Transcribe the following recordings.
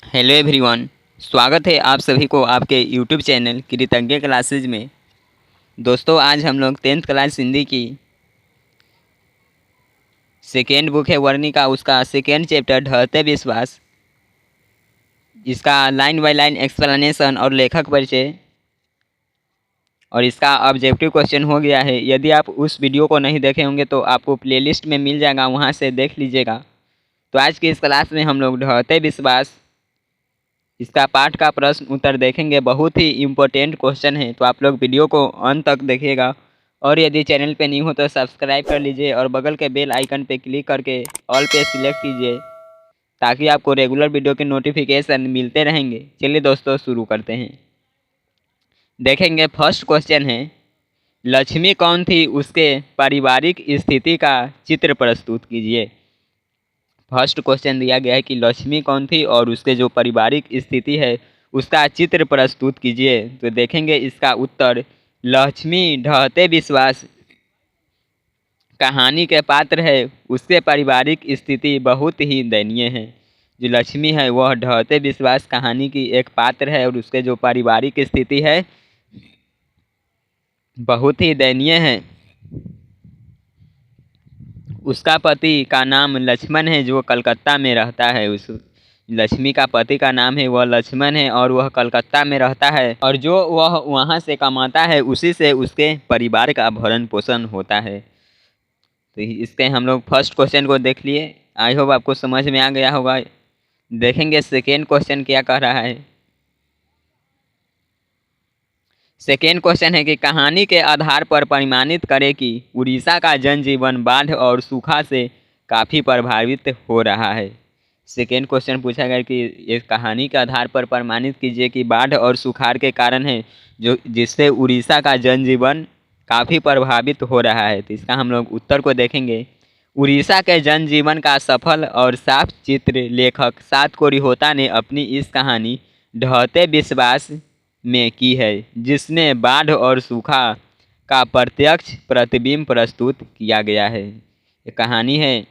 Hello everyone. स्वागत है आप सभी को आपके यूट्यूब चैनल कृतज्ञ क्लासेज में। दोस्तों, आज हम लोग 10th क्लास हिंदी की सेकेंड बुक है वर्णिका, उसका सेकेंड चैप्टर ढहते विश्वास, इसका लाइन बाय लाइन एक्सप्लेनेशन और लेखक परिचय और इसका ऑब्जेक्टिव क्वेश्चन हो गया है। यदि आप उस वीडियो को नहीं देखे होंगे तो आपको प्लेलिस्ट में मिल जाएगा, वहाँ से देख लीजिएगा। तो आज की इस क्लास में हम लोग ढहते विश्वास इसका पाठ का प्रश्न उत्तर देखेंगे। बहुत ही इम्पोर्टेंट क्वेश्चन है, तो आप लोग वीडियो को अंत तक देखिएगा। और यदि चैनल पे न्यू हो तो सब्सक्राइब कर लीजिए और बगल के बेल आइकन पे क्लिक करके ऑल पे सिलेक्ट कीजिए, ताकि आपको रेगुलर वीडियो के नोटिफिकेशन मिलते रहेंगे। चलिए दोस्तों, शुरू करते हैं। देखेंगे, फर्स्ट क्वेश्चन है, लक्ष्मी कौन थी, उसके पारिवारिक स्थिति का चित्र प्रस्तुत कीजिए। फर्स्ट क्वेश्चन दिया गया है कि लक्ष्मी कौन थी और उसके जो पारिवारिक स्थिति है उसका चित्र प्रस्तुत कीजिए। तो देखेंगे इसका उत्तर, लक्ष्मी ढहते विश्वास कहानी के पात्र है, उसके पारिवारिक स्थिति बहुत ही दयनीय है। जो लक्ष्मी है वह ढहते विश्वास कहानी की एक पात्र है और उसके जो पारिवारिक स्थिति है बहुत ही दयनीय है। उसका पति का नाम लक्ष्मण है, जो कलकत्ता में रहता है। उस लक्ष्मी का पति का नाम है वह लक्ष्मण है और वह कलकत्ता में रहता है, और जो वह वहाँ से कमाता है उसी से उसके परिवार का भरण पोषण होता है। तो इसके हम लोग फर्स्ट क्वेश्चन को देख लिए। आई होप आपको समझ में आ गया होगा। देखेंगे सेकेंड क्वेश्चन क्या कह रहा है। सेकेंड क्वेश्चन है कि कहानी के आधार पर परिमाणित करें कि उड़ीसा का जनजीवन बाढ़ और सूखा से काफ़ी प्रभावित हो रहा है। सेकेंड क्वेश्चन पूछा गया कि ये कहानी के आधार पर प्रमाणित कीजिए कि बाढ़ और सुखाड़ के कारण है जो जिससे उड़ीसा का जनजीवन काफ़ी प्रभावित हो रहा है। तो इसका हम लोग उत्तर को देखेंगे। उड़ीसा के जनजीवन का सफल और साफ चित्र लेखक सात कोरिहोता ने अपनी इस कहानी ढहते विश्वास में की है, जिसमें बाढ़ और सूखा का प्रत्यक्ष प्रतिबिंब प्रस्तुत किया गया है। ये कहानी है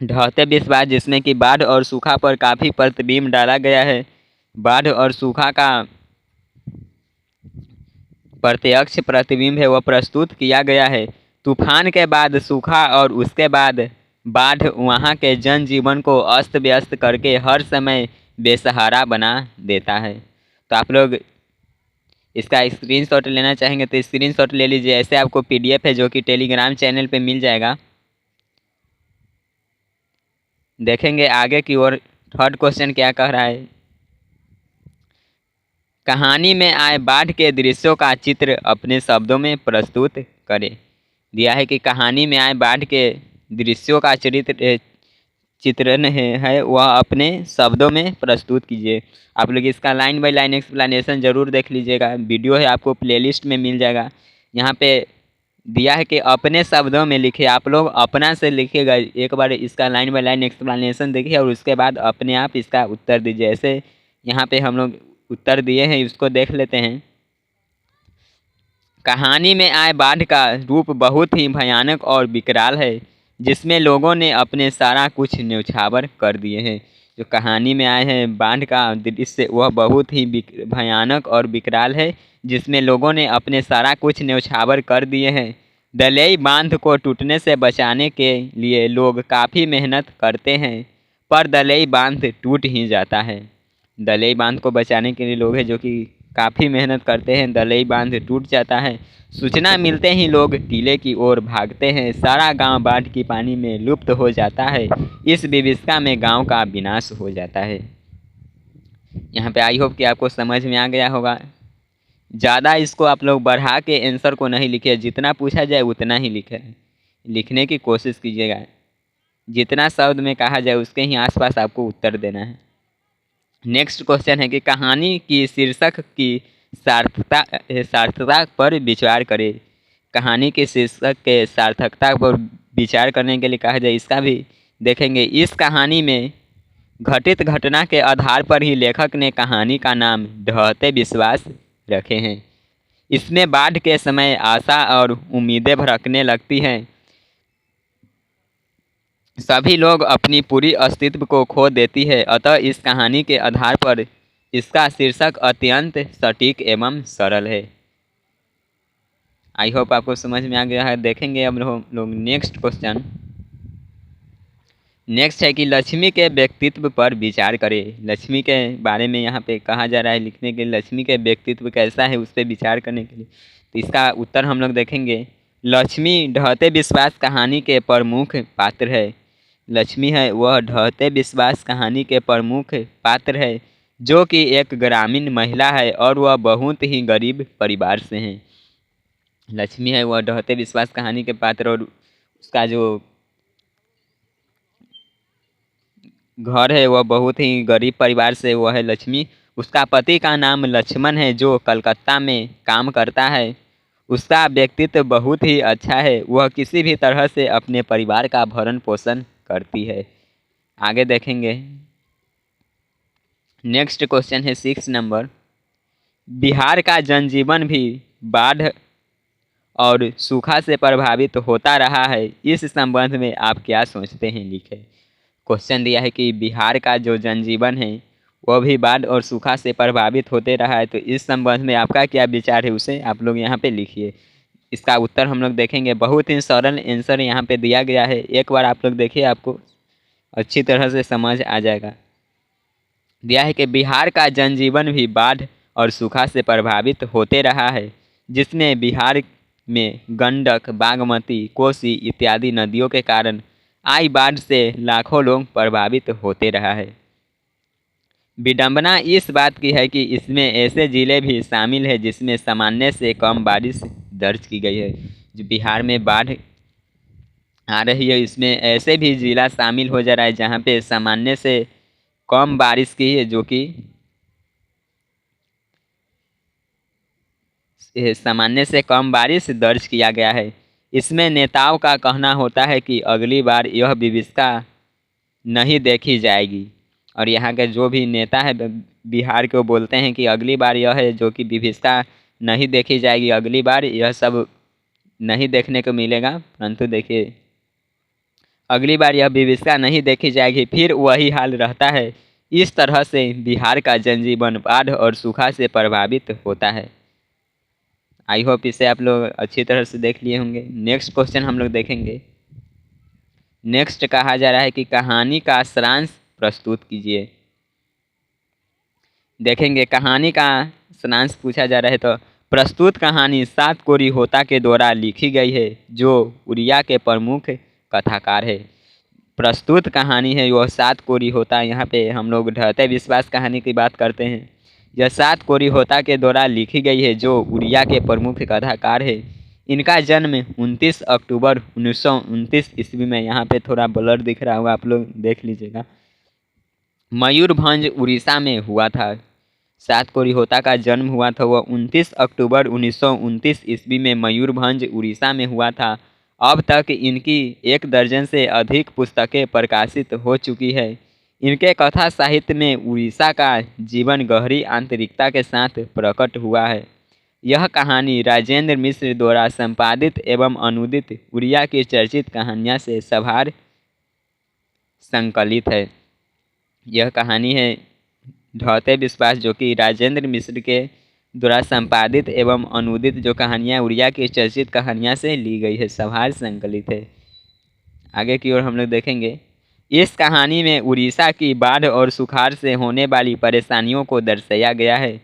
ढहते विश्वास, जिसमें कि बाढ़ और सूखा पर काफ़ी प्रतिबिंब डाला गया है। बाढ़ और सूखा का प्रत्यक्ष प्रतिबिंब है वह प्रस्तुत किया गया है। तूफान के बाद सूखा और उसके बाद बाढ़ वहाँ के जनजीवन को अस्त व्यस्त करके हर समय बेसहारा बना देता है। तो आप लोग इसका स्क्रीनशॉट लेना चाहेंगे तो स्क्रीनशॉट ले लीजिए। ऐसे आपको पीडीएफ है जो कि टेलीग्राम चैनल पे मिल जाएगा। देखेंगे आगे की ओर थर्ड क्वेश्चन क्या कह रहा है। कहानी में आए बाढ़ के दृश्यों का चित्र अपने शब्दों में प्रस्तुत करें। दिया है कि कहानी में आए बाढ़ के दृश्यों का चित्रण है वह अपने शब्दों में प्रस्तुत कीजिए। आप लोग इसका लाइन बाय लाइन एक्सप्लेनेशन ज़रूर देख लीजिएगा। वीडियो है आपको प्लेलिस्ट में मिल जाएगा। यहाँ पे दिया है कि अपने शब्दों में लिखिए। आप लोग अपना से लिखिएगा। एक बार इसका लाइन बाय लाइन एक्सप्लेनेशन देखिए और उसके बाद अपने आप इसका उत्तर दीजिए। ऐसे यहाँ पे हम लोग उत्तर दिए हैं, उसको देख लेते हैं। कहानी में आए बाढ़ का रूप बहुत ही भयानक और विकराल है, जिसमें लोगों ने अपने सारा कुछ न्यौछावर कर दिए हैं। जो कहानी में आए हैं बाढ़ का दृश्य वह बहुत ही भयानक और विकराल है, जिसमें लोगों ने अपने सारा कुछ न्यौछावर कर दिए हैं। दलई बांध को टूटने से बचाने के लिए लोग काफ़ी मेहनत करते हैं, पर दलई बांध टूट ही जाता है। दलई बांध को बचाने के लिए लोग हैं जो कि काफ़ी मेहनत करते हैं, दलई बांध टूट जाता है। सूचना मिलते ही लोग टीले की ओर भागते हैं। सारा गांव बाढ़ की पानी में लुप्त हो जाता है। इस विभीषिका में गांव का विनाश हो जाता है। यहाँ पे आई होप कि आपको समझ में आ गया होगा। ज़्यादा इसको आप लोग बढ़ा के आंसर को नहीं लिखे, जितना पूछा जाए उतना ही लिखने की कोशिश कीजिएगा। जितना शब्द में कहा जाए उसके ही आसपास आपको उत्तर देना है। नेक्स्ट क्वेश्चन है कि कहानी की शीर्षक की सार्थकता पर विचार करें। कहानी के शीर्षक के सार्थकता पर विचार करने के लिए कहा जाए, इसका भी देखेंगे। इस कहानी में घटित घटना के आधार पर ही लेखक ने कहानी का नाम ढहते विश्वास रखे हैं। इसमें बाढ़ के समय आशा और उम्मीदें भड़कने लगती हैं। सभी लोग अपनी पूरी अस्तित्व को खो देती है। अतः इस कहानी के आधार पर इसका शीर्षक अत्यंत सटीक एवं सरल है। आई होप आपको समझ में आ गया है। देखेंगे अब हम लोग नेक्स्ट क्वेश्चन। नेक्स्ट है कि लक्ष्मी के व्यक्तित्व पर विचार करें। लक्ष्मी के बारे में यहाँ पे कहा जा रहा है लिखने के, लक्ष्मी के व्यक्तित्व कैसा है उस पर विचार करने के लिए। तो इसका उत्तर हम लोग देखेंगे। लक्ष्मी ढहते विश्वास कहानी के प्रमुख पात्र है। लक्ष्मी है वह ढहते विश्वास कहानी के प्रमुख पात्र है, जो कि एक ग्रामीण महिला है और वह बहुत ही गरीब परिवार से है। लक्ष्मी है वह ढहते विश्वास कहानी के पात्र और उसका जो घर है वह बहुत ही गरीब परिवार से वह है लक्ष्मी। उसका पति का नाम लक्ष्मण है, जो कलकत्ता में काम करता है। उसका व्यक्तित्व बहुत ही अच्छा है, वह किसी भी तरह से अपने परिवार का भरण पोषण करती है। आगे देखेंगे। नेक्स्ट क्वेश्चन है 6 नंबर। बिहार का जनजीवन भी बाढ़ और सूखा से प्रभावित होता रहा है। इस संबंध में आप क्या सोचते हैं, लिखें। क्वेश्चन दिया है कि बिहार का जो जनजीवन है वह भी बाढ़ और सूखा से प्रभावित होते रहा है। तो इस संबंध में आपका क्या विचार है उसे आप लोग यहाँ पे लिखिए। इसका उत्तर हम लोग देखेंगे। बहुत ही सरल आंसर यहाँ पे दिया गया है, एक बार आप लोग देखिए, आपको अच्छी तरह से समझ आ जाएगा। दिया है कि बिहार का जनजीवन भी बाढ़ और सूखा से प्रभावित होते रहा है, जिसमें बिहार में गंडक, बागमती, कोसी इत्यादि नदियों के कारण आई बाढ़ से लाखों लोग प्रभावित होते रहा है। विडंबना इस बात की है कि इसमें ऐसे जिले भी शामिल हैं जिसमें सामान्य से कम बारिश दर्ज की गई है। जो बिहार में बाढ़ आ रही है इसमें ऐसे भी जिला शामिल हो जा रहा है जहाँ पे सामान्य से कम बारिश की है, जो कि सामान्य से कम बारिश दर्ज किया गया है। इसमें नेताओं का कहना होता है कि अगली बार यह विविधता नहीं देखी जाएगी। और यहाँ के जो भी नेता है बिहार के, वो बोलते हैं कि अगली बार यह है जो कि विविधता नहीं देखी जाएगी, अगली बार यह सब नहीं देखने को मिलेगा। परंतु देखिए, अगली बार यह विविधता नहीं देखी जाएगी, फिर वही हाल रहता है। इस तरह से बिहार का जनजीवन बाढ़ और सूखा से प्रभावित होता है। आई होप इसे आप लोग अच्छी तरह से देख लिए होंगे। नेक्स्ट क्वेश्चन हम लोग देखेंगे। नेक्स्ट कहा जा रहा है कि कहानी का सारांश प्रस्तुत कीजिए। देखेंगे कहानी का सारांश पूछा जा रहा है, तो प्रस्तुत कहानी सात कोरी होता के द्वारा लिखी गई है, जो उड़िया के प्रमुख कथाकार है। प्रस्तुत कहानी है वह सात कोरी होता। यहाँ पे हम लोग ढहते विश्वास कहानी की बात करते हैं। यह सात कोरी होता के द्वारा लिखी गई है, जो उड़िया के प्रमुख कथाकार है। इनका जन्म 29 अक्टूबर 1929 ईस्वी में, यहाँ पे थोड़ा ब्लर दिख रहा होगा, आप लोग देख लीजिएगा, मयूरभंज उड़ीसा में हुआ था। सात कोरी होता का जन्म हुआ था वह 29 अक्टूबर 1929 ईस्वी में मयूरभंज उड़ीसा में हुआ था। अब तक इनकी 1 दर्जन से अधिक पुस्तकें प्रकाशित हो चुकी है। इनके कथा साहित्य में उड़ीसा का जीवन गहरी आंतरिकता के साथ प्रकट हुआ है। यह कहानी राजेंद्र मिश्र द्वारा संपादित एवं अनुदित उड़िया की चर्चित कहानियाँ से सभार संकलित है। यह कहानी है ढहते विश्वास, जो कि राजेंद्र मिश्र के द्वारा संपादित एवं अनुदित जो कहानियाँ उड़िया की चर्चित कहानियाँ से ली गई है, सभार संकलित है। आगे की ओर हम लोग देखेंगे। इस कहानी में उड़ीसा की बाढ़ और सुखाड़ से होने वाली परेशानियों को दर्शाया गया है।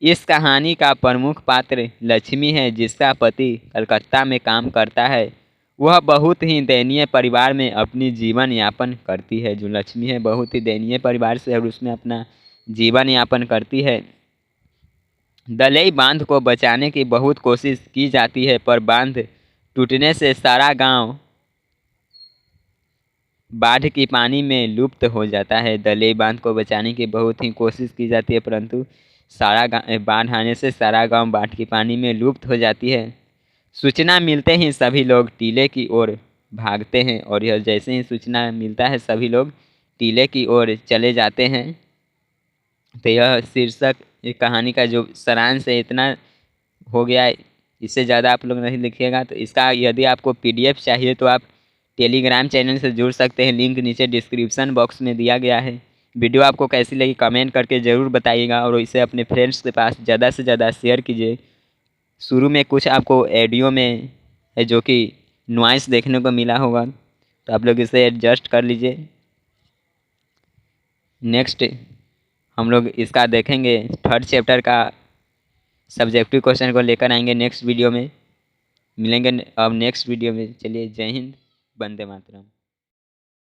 इस कहानी का प्रमुख पात्र लक्ष्मी है, जिसका पति कलकत्ता में काम करता है। वह बहुत ही दयनीय परिवार में अपनी जीवन यापन करती है। जो लक्ष्मी है बहुत ही दयनीय परिवार से और उसमें अपना जीवन यापन करती है। दलई बांध को बचाने की बहुत कोशिश की जाती है, पर बांध टूटने से सारा गांव बाढ़ की पानी में लुप्त हो जाता है। दलई बांध को बचाने की बहुत ही कोशिश की जाती है, परंतु बाढ़ आने से सारा गांव बाढ़ की पानी में लुप्त हो जाती है। सूचना मिलते ही सभी लोग टीले की ओर भागते हैं, और यह जैसे ही सूचना मिलता है सभी लोग टीले की ओर चले जाते हैं। तो यह शीर्षक कहानी का जो सारांश है इतना हो गया है, इससे ज़्यादा आप लोग नहीं लिखिएगा। तो इसका यदि आपको PDF चाहिए तो आप टेलीग्राम चैनल से जुड़ सकते हैं, लिंक नीचे डिस्क्रिप्शन बॉक्स में दिया गया है। वीडियो आपको कैसी लगी कमेंट करके ज़रूर बताइएगा और इसे अपने फ्रेंड्स के पास ज़्यादा से ज़्यादा शेयर कीजिए। शुरू में कुछ आपको ऑडियो में है जो कि नॉइस देखने को मिला होगा, तो आप लोग इसे एडजस्ट कर लीजिए। नेक्स्ट हम लोग इसका देखेंगे, थर्ड चैप्टर का सब्जेक्टिव क्वेश्चन को लेकर आएंगे नेक्स्ट वीडियो में। मिलेंगे अब नेक्स्ट वीडियो में। चलिए, जय हिंद, वंदे मातरम।